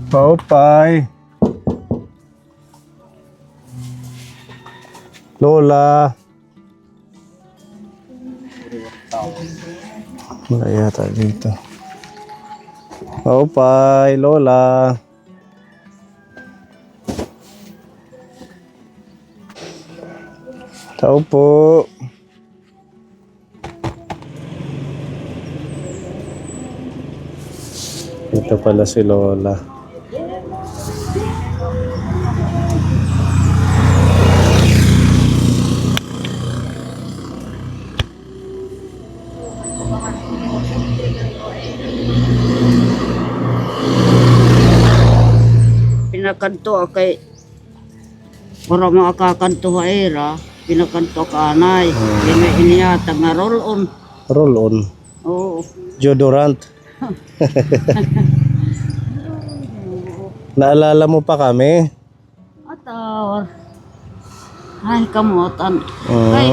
Paupay. Lola. Wala yata dito. Paupay, Lola. Tao po. Ito pala si Lola. Pinakanto kay para makakanto era, pinakanto ka anay. Kaya iniyata nga roll on. Roll on. Oo. Deodorant. Naalala mo pa kami? Atar. Ay, kamutan. Kay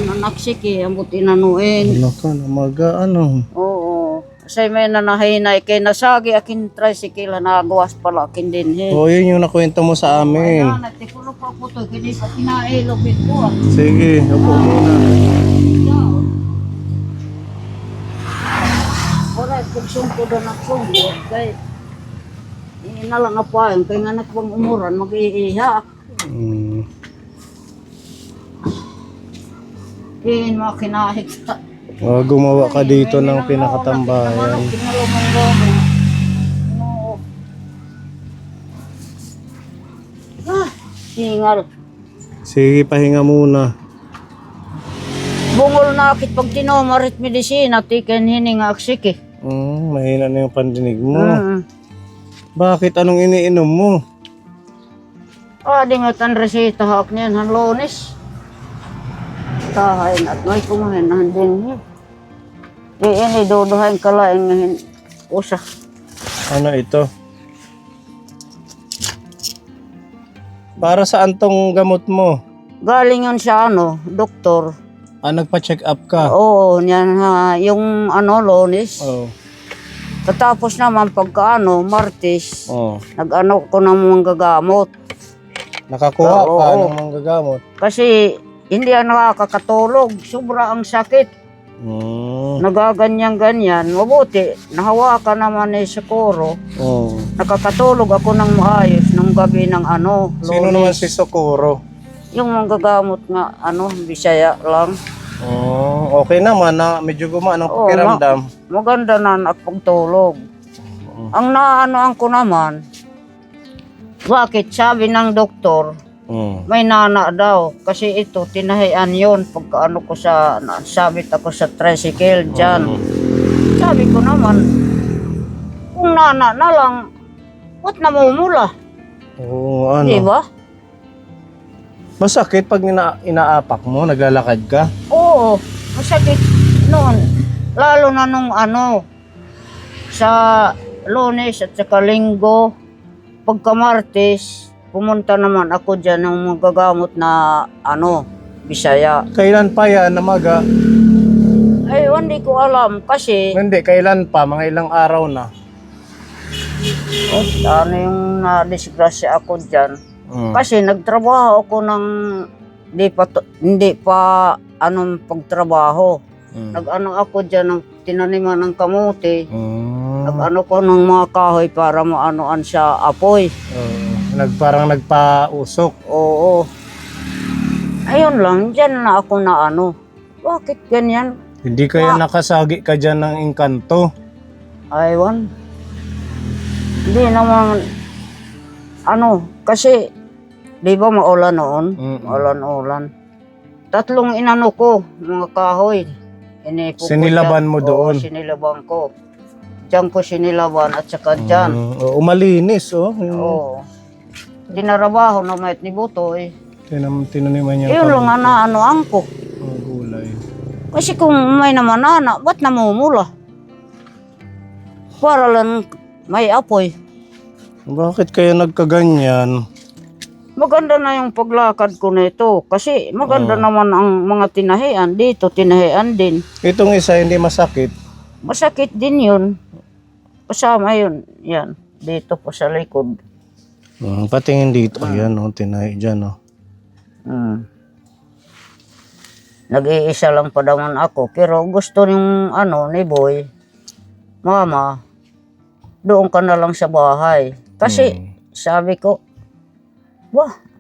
nanaksiki, ang buti nanuin. Ano ka, namaga, ano? Oo. Kasi may nanahinay kay nasagi akin tricycle na gawas pala akin din. Oo, yun yung nakwento mo sa amin. Ay, natikulo pa po to. Kini pa kinailobit ko. Sige, upo muna. Wala, pagsungko doon ang sungko. Kay, inalang pa yun. Kaya nga nakpang umuran, mag-iiha. Kaya mga kinahit ka. Gumawa ka dito ng pinakatambayan. Singal. Sige, pahinga muna. Bungol na akit pag tinomarit medisina, tiken hining aksik eh. Mahina na yung pandinig mo. Bakit? Anong iniinom mo? Di nga tan resita hak niyan, han Lonis. Tahain at may kumain na din. Ini dodohain kalain ngayon. Usa. Ano ito? Para saan tong gamot mo? Galing yun sa doktor. Nagpa-check up ka? Oo, yan ha. Yung Lonis. Oo. Katapos naman pagka Martes, Oh. nag-ko ng mga gagamot. Nakakuha Oo, ka oo. ng mga gagamot? Kasi hindi nakakatulog. Sobra ang sakit. Nagaganyan-ganyan. Mabuti, nahawakan naman sa koro. Nakakatulog ako ng maayos ng gabi ng Sino Lunes. naman si Socorro? Yung mga gagamot nga, Bisaya lang. Okay naman na medyo gumaan ang pakiramdam. Maganda na nakapagtulog. Ang naanoan ko naman, bakit sabi ng doktor, may nana daw. Kasi ito, tinahian yun. Pagka ko sabit ako sa tricycle dyan. Sabi ko naman, kung nana na lang, ba't namumula? Oo, Di ba? Masakit pag inaapak mo, naglalakad ka? Oo, masakit noon. Lalo na nung sa Lunes at saka Linggo, pagka Martes, pumunta naman ako dyan ng mga gagamot na Bisaya. Kailan pa yan, namaga? Ay, hindi ko alam kasi Hindi, kailan pa? Mga ilang araw na? yung na-disgrasya ako dyan. Kasi nagtrabaho ako ng hindi pa pagtrabaho. Ako dyan ng tinaniman ng kamuti. Ko ng mga kahoy para maanoan sa apoy. Parang nagpausok. Oo. Ayun lang, dyan na ako na Bakit ganyan? Hindi kaya nakasagi ka dyan ng engkanto? Aywan. Hindi naman, kasi, di ba maulan noon? Maulan-ulan. 3 ko, mga kahoy. Sinilaban mo doon? Oo, sinilaban ko. Diyan ko sinilaban at saka dyan. Malinis, Oo. Dinarabaho na may ni Buto eh. Tinaniman niya. Yun lang na anoan ko. Gulay. Kasi kung may naman ba't namumula? Para lang may apoy. Bakit kaya nagkaganyan? Maganda na yung paglakad ko nito kasi maganda naman ang mga tinahian dito, tinahian din. Itong isa hindi masakit. Masakit din yun. Kasama yun, yan. dito po sa likod. Patingin dito. Ayan, oh, tinahi dyan, oh. Nag-iisa lang pa naman ako. Pero gusto ng ni Boy, Mama, doon ka na lang sa bahay. Kasi sabi ko,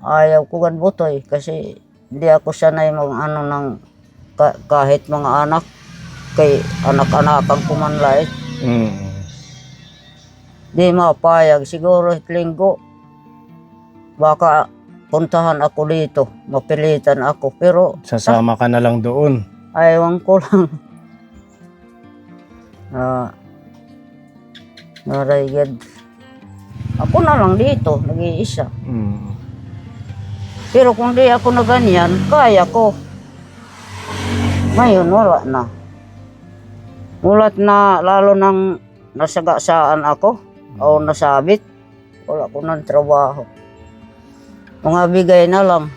ayaw ko ganbutoy. Kasi hindi ako sanay ng kahit mga anak. Kay anak-anakan ko man lait. Di mapayag. Siguro linggo. Baka puntahan ako dito. Mapilitan ako. Pero sasama ka na lang doon. ayaw ko lang. Narayad. Ako na lang dito. Nag-iisa. Pero kung di ako na ganyan, kaya ko. Ngayon, wala na. Mulat na lalo nang nasagasaan ako o nasabit, wala ko ng trabaho. Mga bigay na lang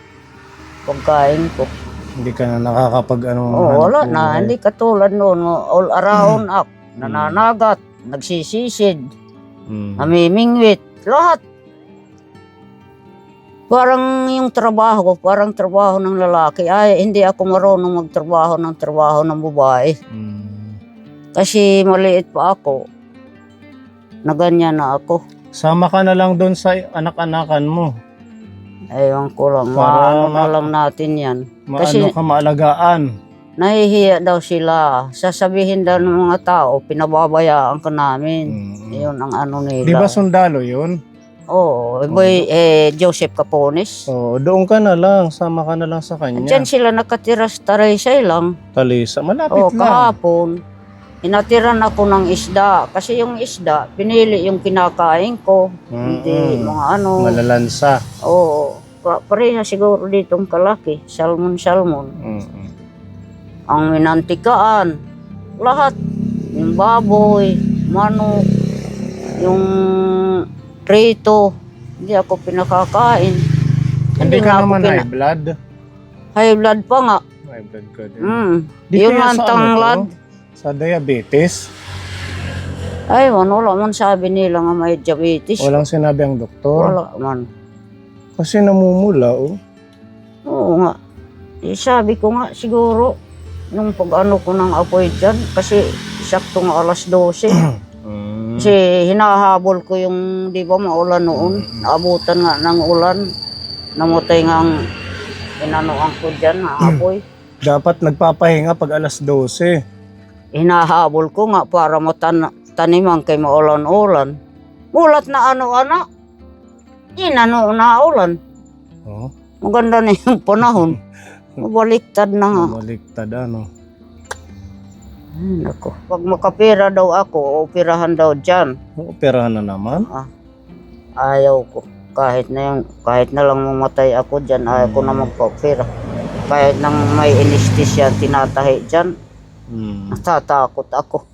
pagkain ko. Hindi ka na nakakapag wala na. Hindi katulad noon. All around ako. Nananagat, nagsisisid, namimingwit, lahat. Parang yung trabaho ko, parang trabaho ng lalaki. Ay, hindi ako marunong magtrabaho ng trabaho ng babae. Kasi maliit pa ako. Na ganyan na ako. Sama ka na lang doon sa anak-anakan mo. Ewan ko lang. Para na lang natin yan. Kasi ka maalagaan. Nahihiya daw sila. Sasabihin daw ng mga tao, pinababayaan ka namin. Yun ang nila. Di ba sundalo yun? Oo. Boy, Joseph Capones. Doon ka na lang. Sama ka na lang sa kanya. Diyan sila nakatira sa Taraysay lang. Talisa. Malapit lang. Kahapon. Inatiran ako ng isda. Kasi yung isda, pinili yung kinakain ko. Hindi mga malalansa. Oo. Pareha siguro ditong kalaki. Salmon. Ang minantikaan. Lahat. Yung baboy, manok, yung prito. Hindi ako pinakakain. Hindi ka naman high blood? High blood pa nga. High blood ka din. Yun ang tanglad. Sa diabetes? Ay, wala man sabi nila nga may diabetes. Walang sinabi ang doktor? Wala man. Kasi namumula, oh. Oo nga. Sabi ko nga, siguro, nung pag-ano ko ng apoy dyan, kasi sakto nga alas 12. Kasi hinahabol ko yung, di ba, maulan noon. Naabutan nga ng ulan. Namatay nga ang inanuan ko dyan, apoy. Dapat nagpapahinga pag alas 12. Hinahabol ko nga para mataniman kay maulan-ulan. Mulat na ano-ana. Inano na ulan. Maganda na yung panahon. Mabaliktad na nga. Mabaliktad, ano. Nako. Pag makapira daw ako, operahan daw dyan. Operahan na naman? Ayaw ko. Kahit na lang mamatay ako dyan, ayaw ko na magpa-opera. Kahit nang may anesthesia tinatahi dyan, natatakot ako.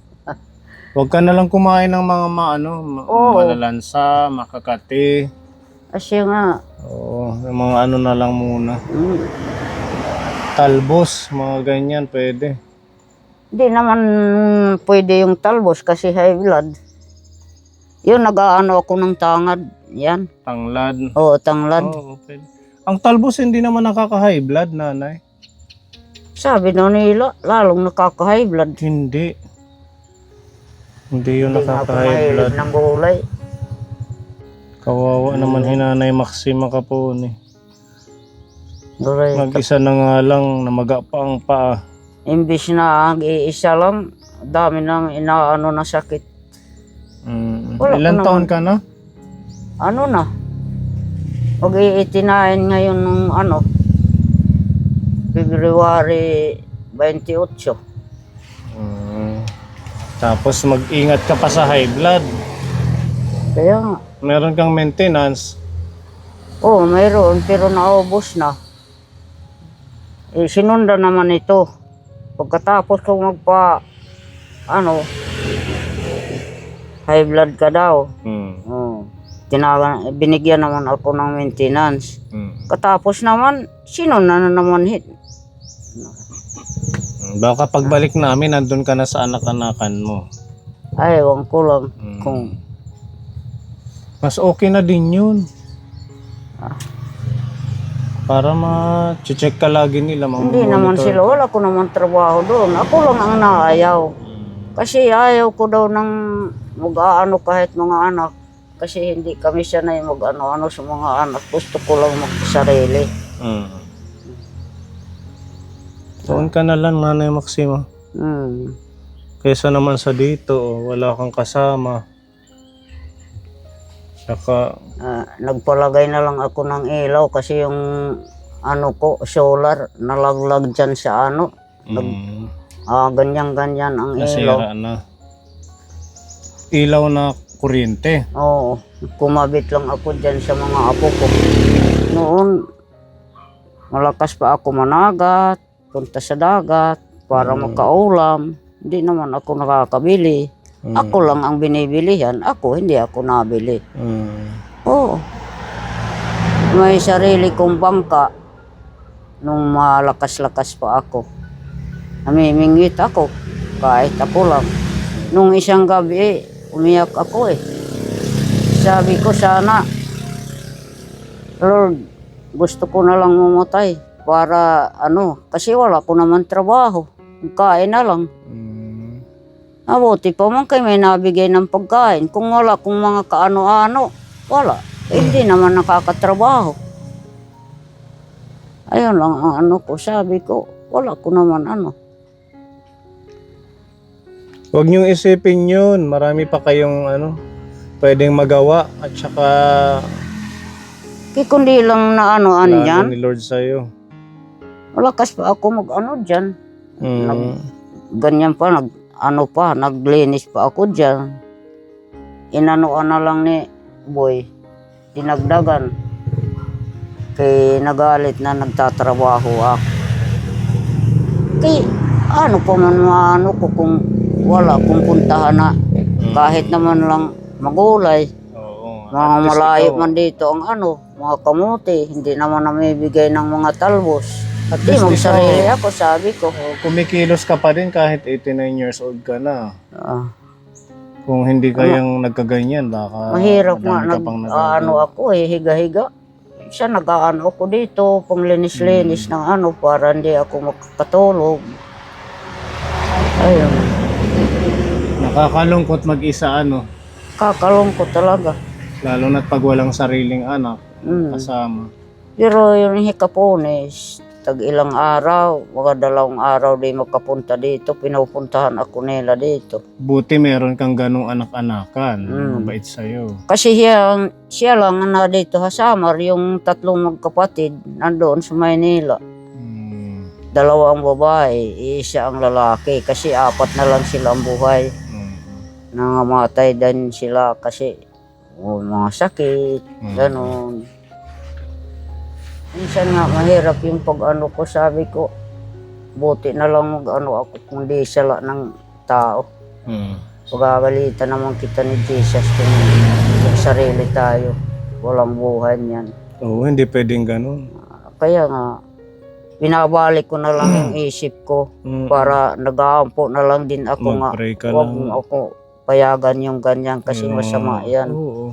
Huwag ka na lang kumain ng mga malalansa, makakati. Kasi nga. Yung mga na lang muna. Talbos, mga ganyan, pwede. Hindi naman pwede yung talbos kasi high blood. Yun, nag-aano ako ng tangad. Yan. Tanglad? Oo, tanglad. Okay. Ang talbos hindi naman nakaka-high blood, nanay? Sabi na nila, lalong nakaka-high blood. Hindi yun nakaka-high blood. Ng gulay. Kawawa naman hinanay Maxima Capone. Gulay. Mag-isa na nga lang, namaga pa ang paa. Imbis na iisa lang, dami nang inaano na sakit. Ilan taon ka na? Ano na? Mag-iitinahin ngayon ng February 28. Tapos mag-ingat ka pa sa high blood. Kaya nga. Meron kang maintenance? Oo, mayroon, pero naubos na. Sinunda naman ito. Pagkatapos kung high blood ka daw. Binigyan naman ako ng maintenance. Katapos naman, sinunda na naman hit. Baka pagbalik namin, nandun ka na sa anak-anakan mo. Ay, ewan ko lang kung Mas okay na din yun. Para ma-check ka lagi nila. Hindi naman sila, wala ko naman trabaho doon. Ako lang ang naayaw. Kasi ayaw ko daw ng mag-aano kahit mga anak. Kasi hindi kami sanay mag-ano-ano sa mga anak. Gusto ko lang magsarili. Doon ka na lang, Nanay Maxima. Kaysa naman sa dito, wala kang kasama. Saka, Nagpalagay na lang ako ng ilaw kasi yung ano ko, solar, nalaglag dyan sa ano. Ganyan-ganyan ang ilaw. nasira na. Ilaw na kuryente. Oo, kumabit lang ako dyan sa mga apo ko. Noon, malakas pa ako managat, punta sa dagat para makaulam. Hindi naman ako nakakabili. Ako lang ang binibilihan. Ako, hindi ako nabili. Oo. May sarili kong bangka nung malakas-lakas pa ako. Namimingwit ako kahit ako lang. Nung isang gabi, umiyak ako eh. Sabi ko sana, Lord, gusto ko na lang mamatay para ano, kasi wala ko naman trabaho. Kain na lang. Mabuti pa man kayo may nabigay ng pagkain. Kung wala, kung mga kaano-ano, wala. Hindi naman nakakatrabaho. Ayun lang ang ano ko. Sabi ko, wala ko naman ano. Huwag niyong isipin yun. Marami pa kayong pwedeng magawa. At saka, Kundi lang na ano-ano plano yan. ni Lord sa'yo. Malakas pa ako mag-ano dyan. Ganyan pa, naglinis pa ako dyan. Inanoan na lang ni Boy, dinagdagan. Kaya nagalit na nagtatrabaho ako. Kaya ano pa man maano ko kung wala kung puntahan na kahit naman lang magulay. Oo. Mga malayo man dito ang mga kamuti, hindi naman namibigay ng mga talbos. At di magsarili ako, sabi ko. Kumikilos ka pa din kahit 89 years old ka na. Kung hindi kayang nagkaganyan, baka Mahirap nga, madami ka pang nagagawa. ako higa-higa. Siya nag-aano ako dito, panglinis-linis ng para hindi ako makakatulog. Ayun. Nakakalungkot mag-isa Kakalungkot talaga. lalo na't pag walang sariling anak kasama. Pero yung hikapones, tag ilang araw, mga 2 araw di makapunta dito, pinupuntahan ako nila dito. Buti meron kang ganong anak-anakan, mabait sa'yo. Kasi siya lang na dito Samar, yung 3 magkapatid nandoon sa Maynila. 2 ang babae, isa ang lalaki kasi 4 na lang sila ang buhay. Nangamatay din sila kasi mga sakit, gano'n. Minsan nga mahirap yung pag-ano ko, sabi ko, buti na lang mag-ano ako kung di sala ng tao. Pagagalitan naman kita ni Jesus kung sarili tayo, walang buhay niyan. Oo, hindi pwedeng ganun. Kaya nga, binabalik ko na lang yung isip ko para nag-aampo na lang din ako nga. Mag-pray ka Huwag lang. mo ako payagan yung ganyan kasi masama yan. Oo.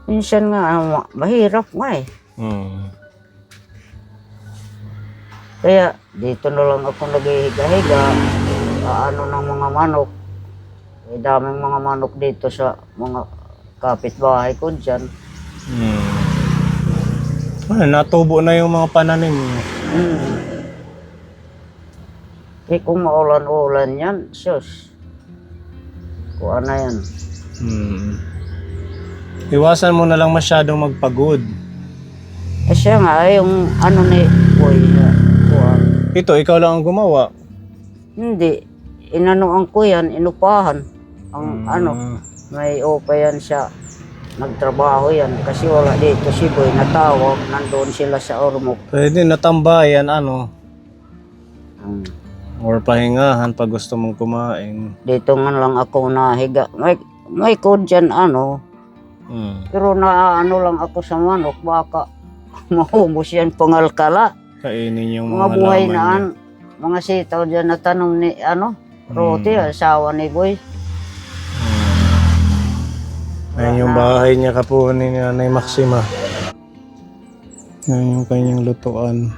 Minsan nga, mahirap nga eh. Kaya dito na lang ako naghihiga-higa, ng mga manok. May daming mga manok dito sa mga kapitbahay ko dyan. Natubo na yung mga pananim mo. Eh kung maulan-ulan yan, sus. Kuha na yan. Iwasan mo na lang masyadong magpagod. Siya nga, yung ni Boy, kuha. Ito, ikaw lang ang gumawa. Hindi. Inanoan ko yan, inupahan. Ang may upa yan siya. Nagtrabaho yan kasi wala dito si Boy natawag. Nandoon sila sa Ormoc. Pwede natambayan, or pahingahan pag gusto mong kumain. Dito nga lang ako nahiga. May code dyan, pero lang ako sa manok, baka maubos yan pangalkala. Kainin yung Mga buhay laman na niya. mga sitaw dyan na tanom ni Roti, asawa ni Boy. Ayan yung bahay niya kapo ni Nanay Maxima. Ayan yung kanyang lutuan.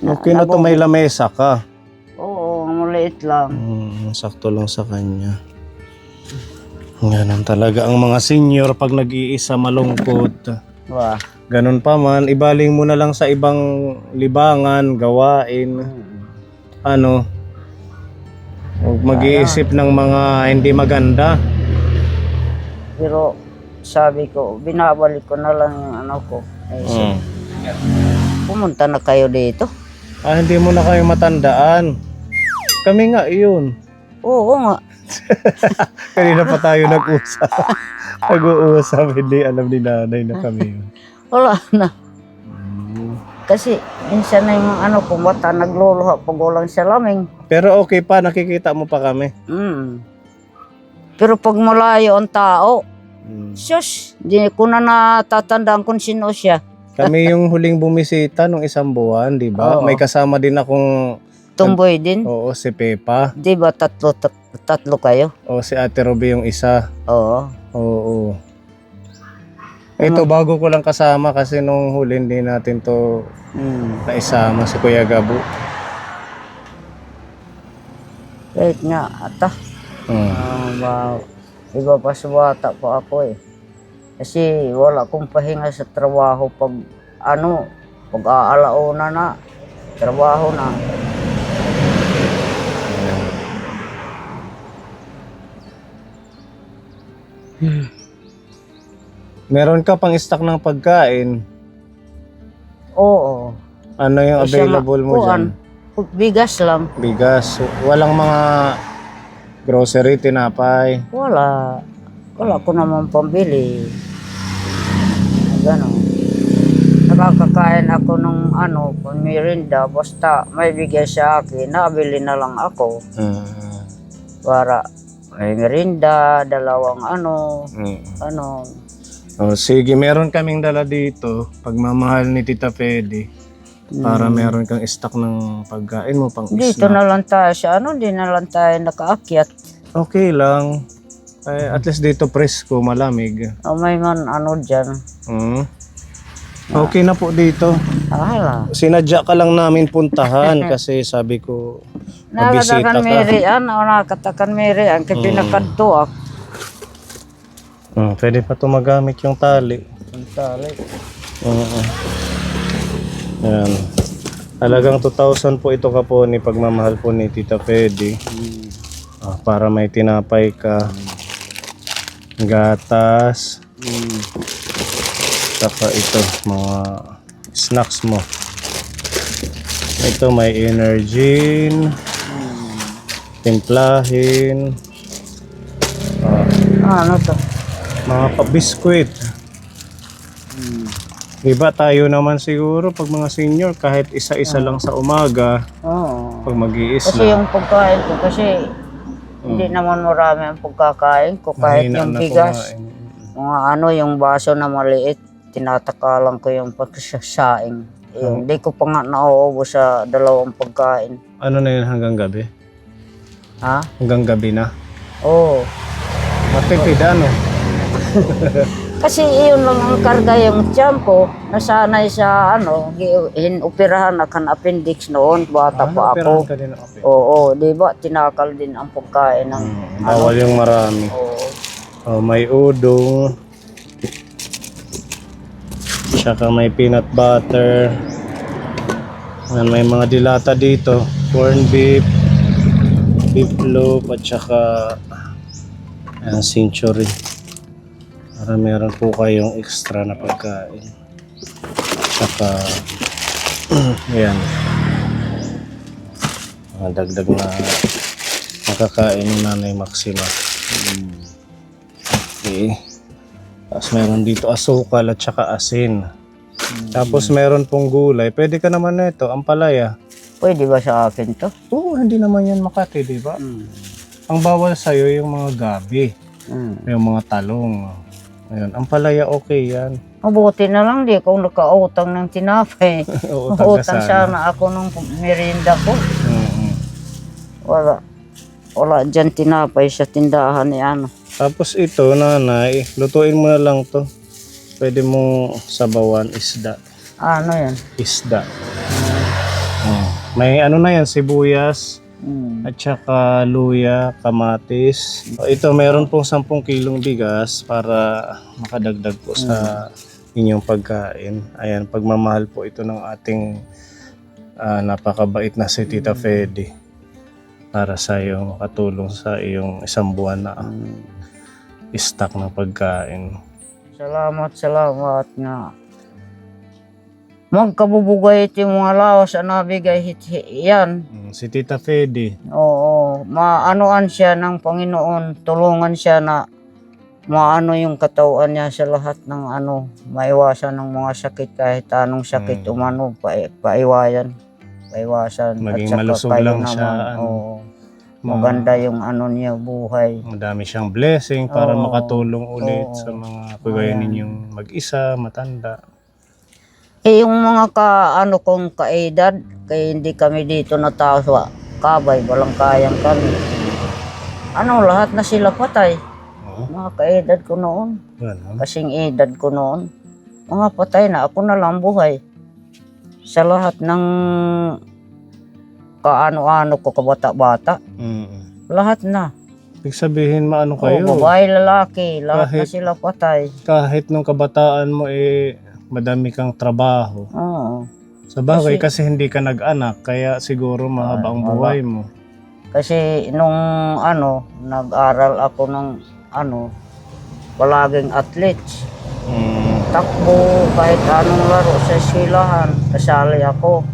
Okay na to, may lamesa ka. Oo, maliit lang. Sakto lang sa kanya. Ganun talaga ang mga senior pag nag-iisa malungkot. Wah. Ganun pa man, ibaling mo na lang sa ibang libangan, gawain. Ano, huwag mag-iisip ng mga hindi maganda. Pero sabi ko, binabalik ko na lang yung ano ko. Pumunta na kayo dito. Hindi mo na kayo matandaan. Kami nga iyon. Oo nga. Kanina pa tayo nag-usap. Nag-uusap, hindi alam ni nanay na kami yun. Wala na. Kasi minsan na yung ano kung bata nagluluha pag walang salaming. Pero okay pa, nakikita mo pa kami. Pero pag malayo ang tao, sus, di ko na natatandaan kung sino siya. Kami yung huling bumisita nung 1 buwan, di ba? Oo. May kasama din akong... Tumboy din. Oo, si Pepa. Di ba tatlo kayo? O si Ate Ruby yung isa. Oo. Oo. Ito, bago ko lang kasama kasi nung huli hindi natin to naisama si Kuya Gabo. Kahit nga, ata. Wow. Iba pa sa bata pa ako eh. Kasi wala akong pahinga sa trabaho pag pag aalauna na, trabaho na. Meron ka pang stock ng pagkain. Oo. Ano yung available mo dyan? Bigas lang. Bigas. Walang mga grocery, tinapay. Wala. Wala ko naman pambili. Ganon. Nakakakain ako ng merinda. Basta may bigay sa akin, nabili na lang ako. Para may merinda, dalawang sige, meron kaming dala dito. Pagmamahal ni Tita Fedy. Para meron kang stock ng pagkain mo pang dito na lang tayo sa di na lang tayo nakaakyat. Okay lang. At least dito presko, malamig. May man dyan. Okay na po dito. Hala. Sinadya ka lang namin puntahan kasi sabi ko mabisita Nakatakan ka. Merian, nakatakan Merian, kaya pinakadto ako. Pwede pa ito magamit yung tali. Ang tali. Yan. Halagang 2,000 po ito po ni pagmamahal po ni Tita Fedy. Para may tinapay ka. Gatas. Saka ito, mga snacks mo. Ito may Energin. Timplahin. Ano to? Mga pa-biskwit. Diba tayo naman siguro pag mga senior kahit isa-isa lang sa umaga. Pag mag-iisla. Kasi yung pagkain ko, hindi naman marami ang pagkakain ko. Kahit Mahina yung na bigas, kumain. mga yung baso na maliit, tinatakalan ko yung pagsasaing. Hindi ko pa nga nauubos sa 2 pagkain. Ano na yun hanggang gabi? Ha? Hanggang gabi na? Oo. Matipid ano? Kasi iyon lang ang karga yung tiyan ko. Nasanay sa hinoperahan akan appendix noon. Bata pa ako. Ka din ng kape. Oo, di ba? Tinakal din ang pagkain ng Bawal yung marami. Oo. May udong. Tsaka may peanut butter. May mga dilata dito. Corn beef. Beef loaf. At tsaka century. Para meron po kayong extra na pagkain. Tsaka ayan. Dagdag na makakain ni Nanay Maxima. Okay. Tapos meron dito asukal at saka asin. Tapos meron pong gulay. Pwede ka naman na ito, ampalaya. Pwede ba sa akin to? Oo, hindi naman yan Makati, di ba? Ang bawal sa'yo yung mga gabi. Yung mga talong. Ayun, ampalaya okay yan. Mabuti na lang di kung nakautang ng tinapay. Utang ka Utang sana. sana ako ng merienda ko. Wala. Wala dyan tinapay sa tindahan ni ano. Tapos ito, nanay, lutuin mo na lang to. Pwede mong sabawan isda. Ano yan? Isda. May ano na yan, sibuyas, at saka luya, kamatis. Ito, meron pong 10 kilong bigas para makadagdag po sa inyong pagkain. Ayan, pagmamahal po ito ng ating napakabait na si Tita Fedy para sa iyong makatulong sa iyong isang buwan na stock ng pagkain. Salamat nga. Magkabubugay ito yung mga laos na nabigay yan. Si Tita Fedy. Oo, maanoan siya ng Panginoon, tulungan siya na maano yung katawan niya sa lahat ng ano, maiwasan ng mga sakit kahit anong sakit umano, paiwasan. Maging At saka malusog kayo lang naman, siya. oo, maganda yung ano niya buhay. Madami siyang blessing para Oo. makatulong ulit Oo. sa mga kagaya ninyong mag-isa, matanda. Yung mga ano kong kaedad, kaya hindi kami dito natawa, kabay, walang kayang kami. Ano, lahat na sila patay. Oo. Mga kaedad ko noon, Ganun. kasing edad ko noon. Mga patay na, ako na lang buhay. Sa lahat ng kaano-ano ko, kabata-bata, lahat na. Ibig sabihin, maano kayo? O, babae, lalaki, lahat na Kahit- sila patay. Kahit nung kabataan mo, madami kang trabaho. Oo. Sa bagay, kasi hindi ka nag-anak, kaya siguro mahaba ang buhay mo. Kasi nung ano, nag-aral ako ng ano, palaging athletes. Takbo, kahit anong laro sa eskwelahan, kasali ako.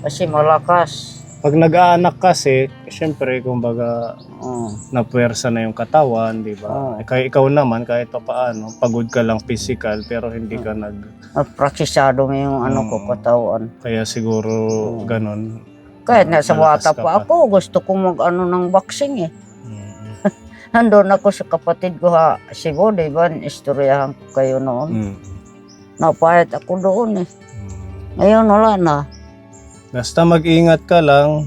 Kasi malakas. Pag nag-aanak kasi, syempre, kumbaga, napuwersa na yung katawan, di ba? Kaya ikaw naman, kahit pa paano, pagod ka lang physical, pero hindi ka Praktisado mo yung ano ko, katawan. Kaya siguro, ganun. Kahit nasa Malakas bata ka pa ako, gusto ko mag-ano ng boxing eh. Mm. Nandun ako sa kapatid ko Cebu, di ba? Istoryahan ko kayo noon. Napayat ako doon eh. Ngayon wala na. Basta mag-ingat ka lang.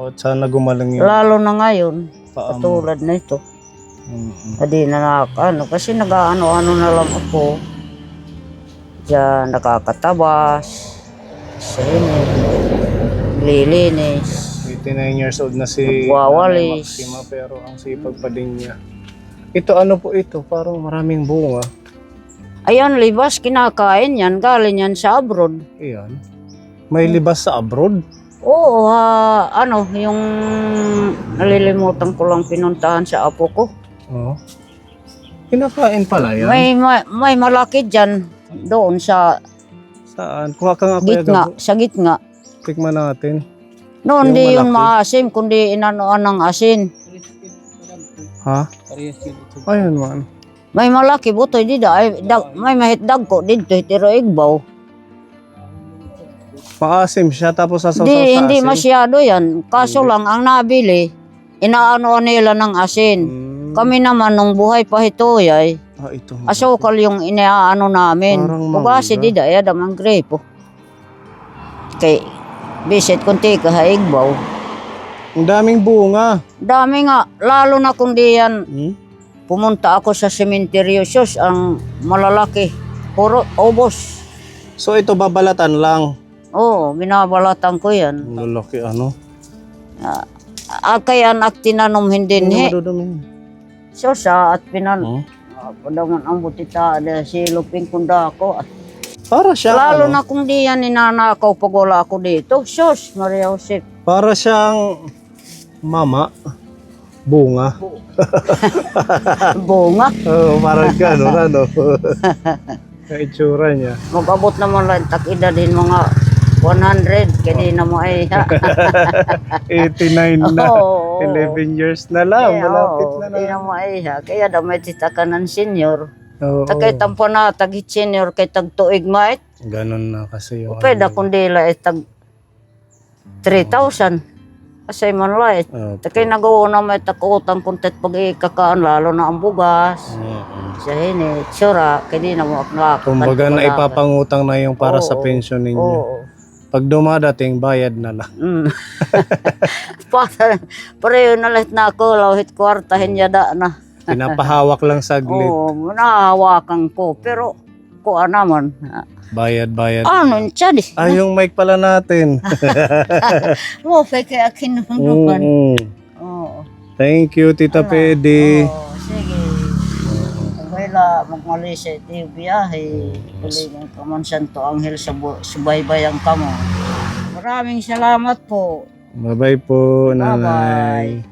At sana gumaling yung Lalo na ngayon, paa mo. katulad na ito. Hindi na nakakaano. Kasi nag-ano-ano na lang ako. Diyan, nakakatabas. Sinit. Lilinis. 89 years old na si Nagwawalis. Maxima, pero ang sipag pa din niya. Ito, ano po ito? Parang maraming bunga. Ayan, libas, kinakain yan. Galing yan sa abroad. Ayan. May libas sa abroad? Oo, ano, yung nalilimutan ko lang pinuntahan sa apo ko. Oo. Kinakain pala yan? May malaki dyan, doon sa Saan? Kuha ka nga kuya gitna, Gabo. sa gitna. Tikman natin. No, Yung hindi yun malaki? maasim, kundi inanoan ng asin. Ha? Ayun man. May malaki butoy dito, may mahitdag ko dito, hitiro igbaw. Maasim siya tapos sasaw sa Hindi asin. masyado yan. Kaso lang, ang nabili, inaanoan nila ng asin. Kami naman, nung buhay pa hitoyay, Ito. asukal yung inaano namin. Parang Bugasi mangga. dida, yada mang grepo. Kay, bisit kunti ka haigbaw. Ang daming bunga. Dami nga, lalo na kung di yan, pumunta ako sa sementeryo, sus, ang malalaki. Puro ubos. So ito babalatan lang. Oo, binabalatan ko yan. Ang lalaki ano? Kaya anak tinanom hindi Hindi he. madudumi. Sus, at padaman ang butita, silupin kunda ako. Para siya Lalo na kung di yan ninanakaw pag wala ako dito. Sus, Maria Jose. Para siyang mama. Bunga. Bunga. Oo, parang gano'n ano. Kaitsura niya. Mag-abot naman lang tak-edadin mga 100. Kaya di na mo ay 89 na. Oo. 11 years na lang. Malapit na Di na lang. mo ay kaya damay tita ka ng senior. Oo. Takay tampo na tagit senior kay tag tuig mait. Ganun na kasi yung Pwede kundi la tag 3,000. Asay man lai. Takay nagawa na may takutang kuntet pag ikakaan lalo na ang bugas. Sa hini, sura, kaya di na mo ako Kumbaga na ipapangutang na yung para sa Oo. pensyon ninyo. Oo. Pag dumadating, bayad na lang. Pareho na lahat na ako, lahit kwartahin yada na. Pinapahawak lang saglit. Oo, nahahawakan ko. Pero, kuha naman. Bayad. Ano, siya di? Yung mic pala natin. Oo, peke akin naman. Oo. Oo. Thank you, Tita Pedi. Oo, sige. Kung kaila magmalis sa ito yung biyahe, kulingan ka man Santo Angel sa subaybayan ka mo. Maraming salamat po. Bye-bye po, Nanay. Bye-bye.